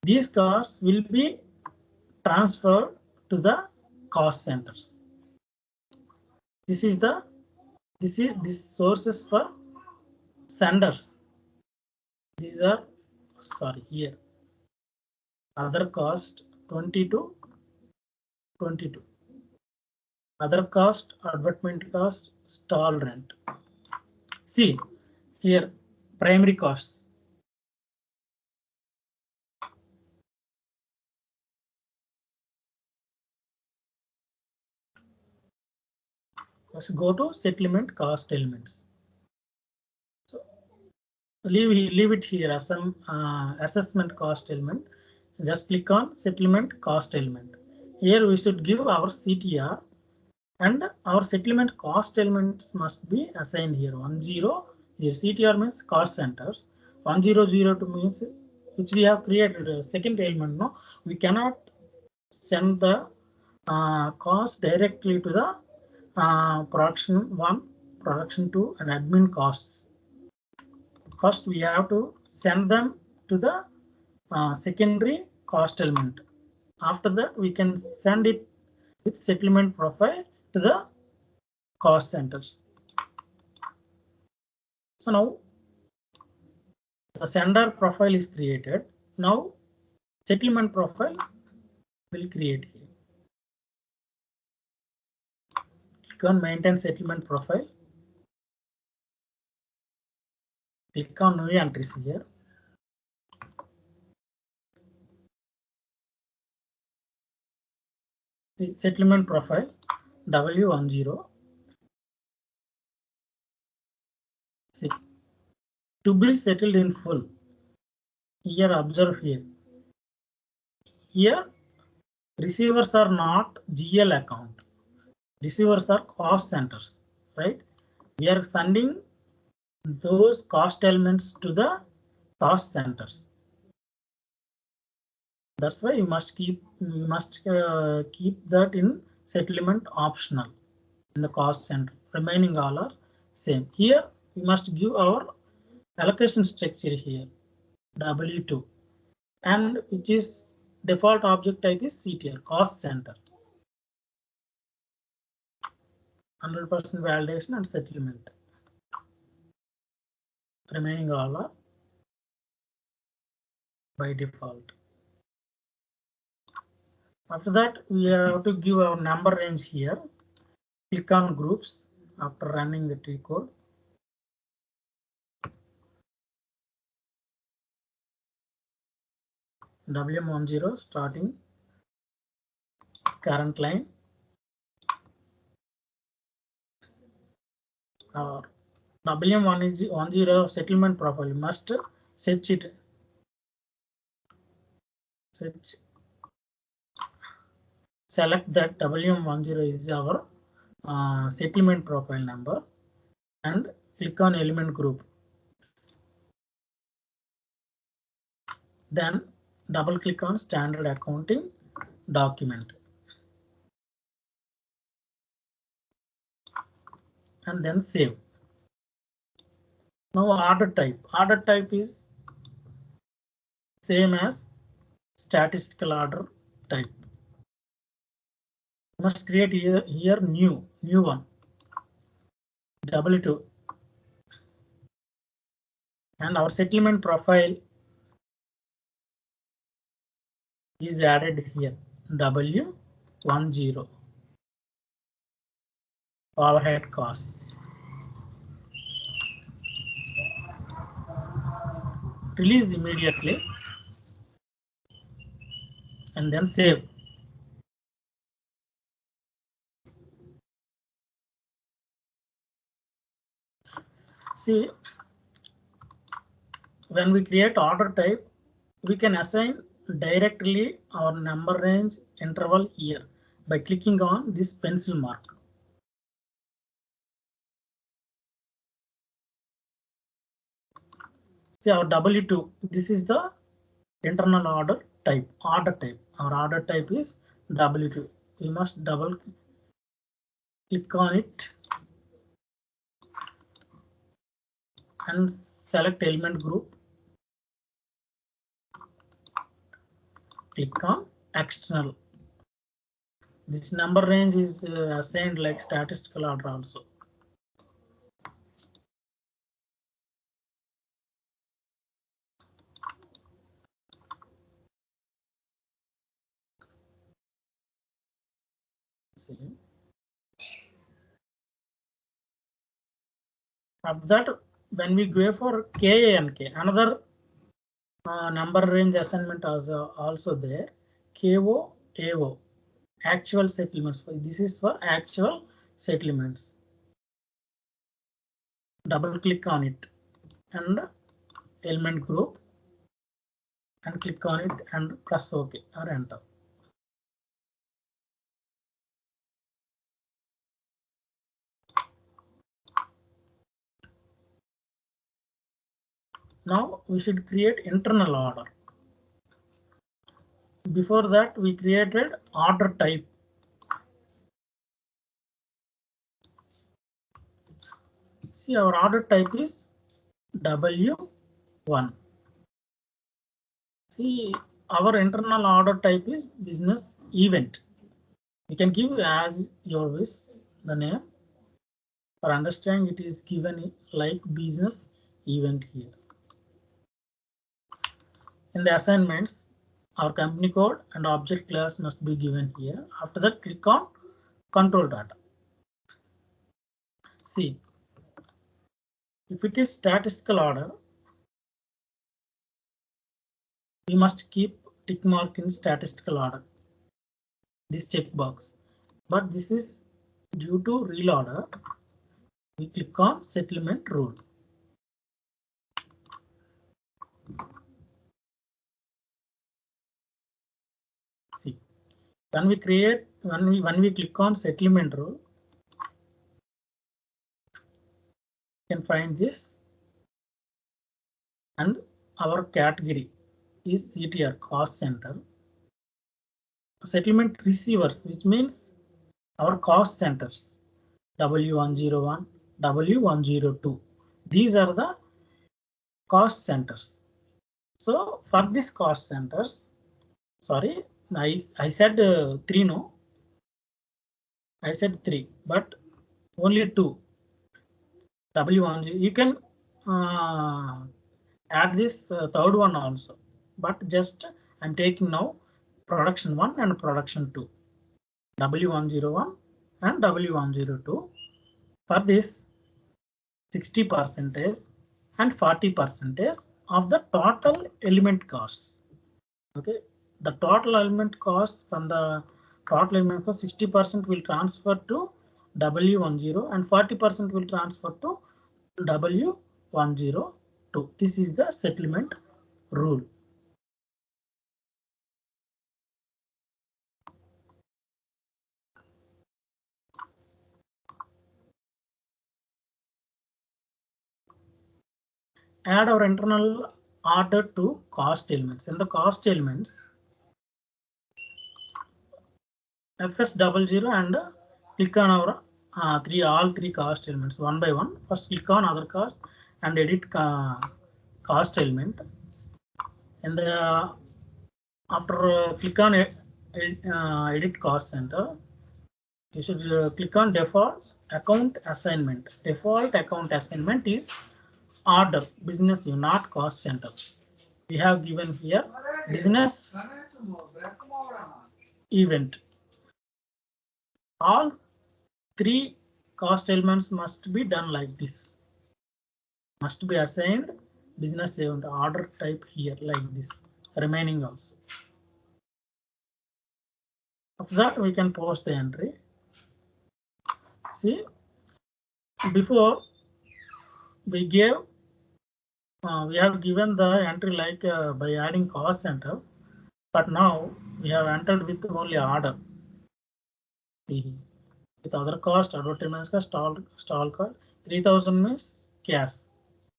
These costs will be transferred to the cost centers. This sources for senders. These are, sorry, here other cost 20 to 22. Other cost, advertisement cost, stall rent. See here, primary costs. Let's go to settlement cost elements. So leave it here as some assessment cost element. Just click on settlement cost element. Here we should give our CTR, and our settlement cost elements must be assigned here. 10, here CTR means cost centers. 1002 means which we have created a second element. No, we cannot send the cost directly to the production 1, production 2, and admin costs. First, we have to send them to the secondary cost element. After that, we can send it with settlement profile to the cost centers. So now the sender profile is created. Now settlement profile will create here. Click on maintain settlement profile. Click on new entries here. The settlement profile W10. See, to be settled in full. Here observe here. Here receivers are not GL account. Receivers are cost centers, right? We are sending those cost elements to the cost centers. That's why you must keep that in settlement optional in the cost center. Remaining all are same. Here we must give our allocation structure here W2, and which is default object type is CTR, cost center. 100% validation and settlement. Remaining all are by default. After that, we have to give our number range here. Click on groups after running the tree code. WM10 starting current line. Our WM10 settlement profile must set it. Select that WM10 is our settlement profile number and click on element group. Then double click on standard accounting document and then save. Now order type. Order type is same as statistical order type. You must create here new one W2, and our settlement profile is added here W10 overhead costs. Release immediately and then save. See, when we create order type, we can assign directly our number range interval here by clicking on this pencil mark. See, our W2, this is the internal order type. Our order type is W2. We must double click on it and select element group. click on external. This number range is assigned like statistical order also. See. After that, when we go for KANK, another number range assignment is also there. KO, AO, actual settlements. This is for actual settlements. Double click on it and element group and click on it and press OK or enter. Now we should create internal order. Before that, we created order type. See, our order type is W1. See, our internal order type is business event. You can give as your wish the name. For understanding, it is given like business event here. In the assignments, our company code and object class must be given here. After that, click on control data. See, if it is statistical order, we must keep tick mark in statistical order, this checkbox. But this is due to real order. We click on settlement rule. See, when we click on settlement rule, you can find this, and our category is CTR, cost center. Settlement receivers, which means our cost centers, W101, W102. These are the cost centers. So for this cost centers, sorry, I said 3, no, I said 3, but only 2. W1, you can add this third one also, but just I'm taking now production 1 and production 2, W101 and W102. For this, 60% and 40% of the total element costs. Okay, the total element costs from the total element cost, 60% will transfer to W10 and 40% will transfer to W102. This is the settlement rule. Add our internal order to cost elements. In the cost elements, FS00 and click on our all three cost elements one by one. First click on other cost and edit cost element. And after click on edit cost center, you should click on default account assignment. Default account assignment is order business unit, not cost center. We have given here business event. All three cost elements must be done like this. Must be assigned business event order type here like this. Remaining also. After that, we can post the entry. See, before we gave, we have given the entry like by adding cost center, but now we have entered with only order. With other cost, advertisement cost, stall cost, 3000 means cash,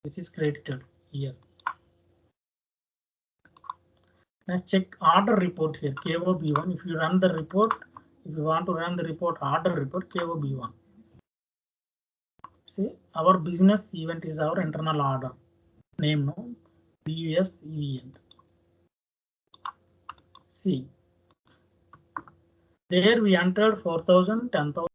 which is credited here. Now check order report here, KOB1. If you run the report, if you want to run the report, order report, KOB1. See, our business event is our internal order. Name, no, BUS event. C. There we entered 4,000, 10,000.